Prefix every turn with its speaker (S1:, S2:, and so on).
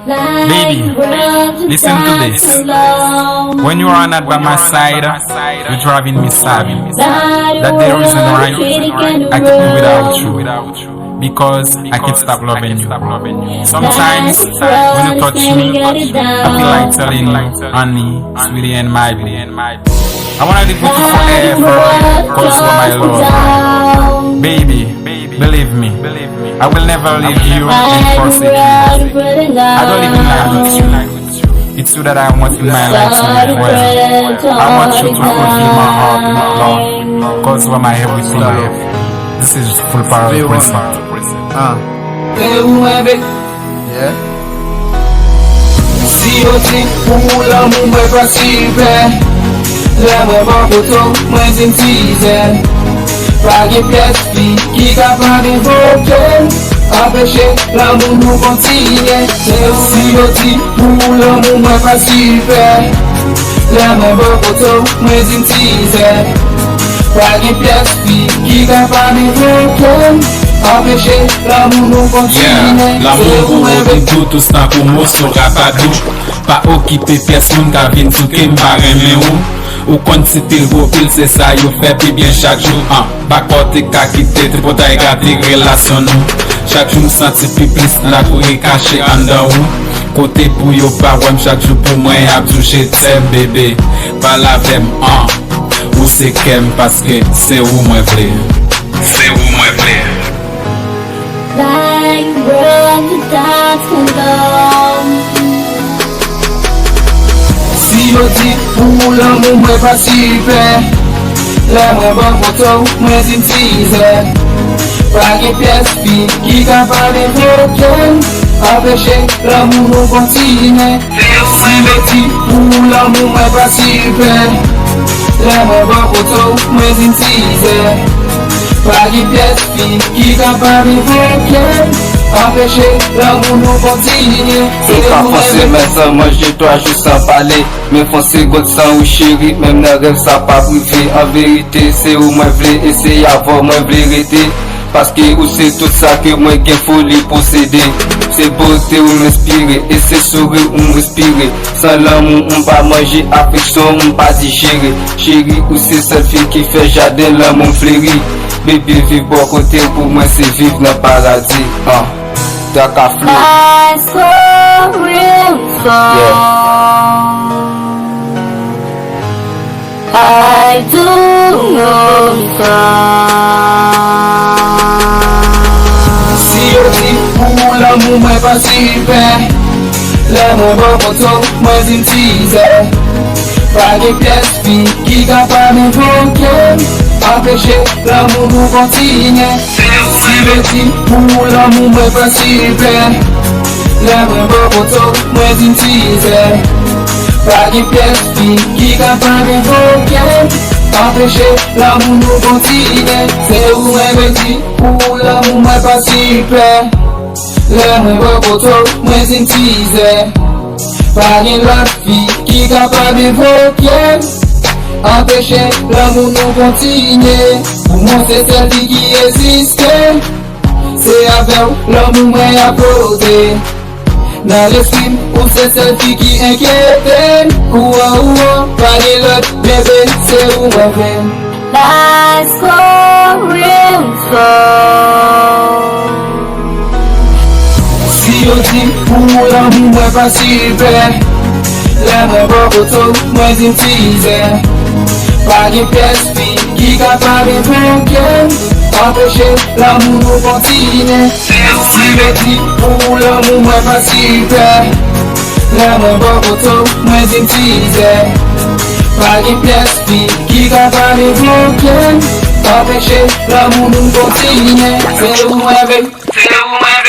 S1: Baby, listen to this. When you are not by my side, you're driving me sad. That the reason why I can't be without you. Because I can't stop loving you. Sometimes when you touch me, I feel like telling you, honey, sweetie, and my baby. I wanna live with you forever, cause you're my love. Baby, believe me, I will never leave you and forsake you. I don't even lie with you. It's you that I want in my life to live well. I want you to fulfill my heart with love, cause you're my everything, love. This is full power of present.
S2: Yeah. Si yo ti pou l'amour mwen pa sipe, le mwen pa koto mwen zin tize. Pa gen pièce fi ki kapab evoke, apèche l'amour nou kontine. Si yo ti pou l'amour mwen pa sipe, le mwen pa koto mwen zin tize. Pa gen pièce fi ki kapab evoke, apèche l'amour nou kontine.
S3: L'amour pou ou tout stan pou mou so rapadou. Pa okipe pièce moun ka vin souke mpa reme ou konti go pil se sa yo fe pi bien chaque jour. Ba kote ka kite te pota e gade relasyon nou. Chaque jour senti pi plis la kou e kache andan ou. Kote pou yo pa wèm chaque jour pou mwen abdou je t'aime bébé. Pa la vem ou se kem paske se ou mwen vle. Se ou mwen vle.
S4: Like world without condom.
S2: Si yo di pou l'amour mwen pa sipe, le mwen pa koto mwen zin tize. Pa gen pièce fi ki kapab evoke, apèche l'amour nou kontine. Si yo di pou l'amour mwen pa sipe, le mwen pa koto mwen zin tize. Pa gen pièce fi ki kapab evoke, apèche l'amour nou kontine.
S5: C'est pas forcé mais sans manger toi juste sans parler. Mais foncé god sans ou chéri, même dans rêve ça pas privé. En vérité c'est où moi vle essayer avoir moi vle rester. Parce que ou c'est tout ça que moi gen folie posséder. C'est beauté ou m'inspirer et c'est sourire ou respirer. Sans l'amour on pas manger, affection on pas digérer. Chéri ou c'est seule fille qui fait jardin l'amour fleuri. Bébé vive bon côté pour moi c'est vivre dans le paradis. Daka flow.
S4: My soul will fall. I do know
S2: Si yo di pou l'amour mwen pa sipe, le mwen pa koto mwen zin tize. Pa gen pièce fi ki kapab evoke, apèche l'amour nou kontine. Si yo di pou l'amour mwen pa sipe, le mwen pa koto mwen zin tize. Pa gen pièce fi ki kapab evoke, apèche l'amour nou kontine. Se ou mwen di pou l'amour mwen pa sipe, le mwen pa koto mwen zin tize. Pa gen lot fi ki kapab evoke, apèche l'amour nou kontine. Pou mwen se sel fi ki esiste, se avèw l'amour mwen apote. Nan l'esprim ou se sel fi ki enkyete. Pa gen lot bebe se ou mwen ven.
S4: my soul will fall.
S2: Si yo di pou l'amour mwen pa sipe, le mwen pa koto mwen zin tize. Pa gen pièce fi ki kapab evoke, apèche l'amour nou kontine. Si yo di pou l'amour mwen pa sipe, le mwen pa koto mwen zin tize. Pa gen pièce fi ki kapab evoke, apèche l'amour nou kontine. Se ou mwen ve, se ou mwen ve.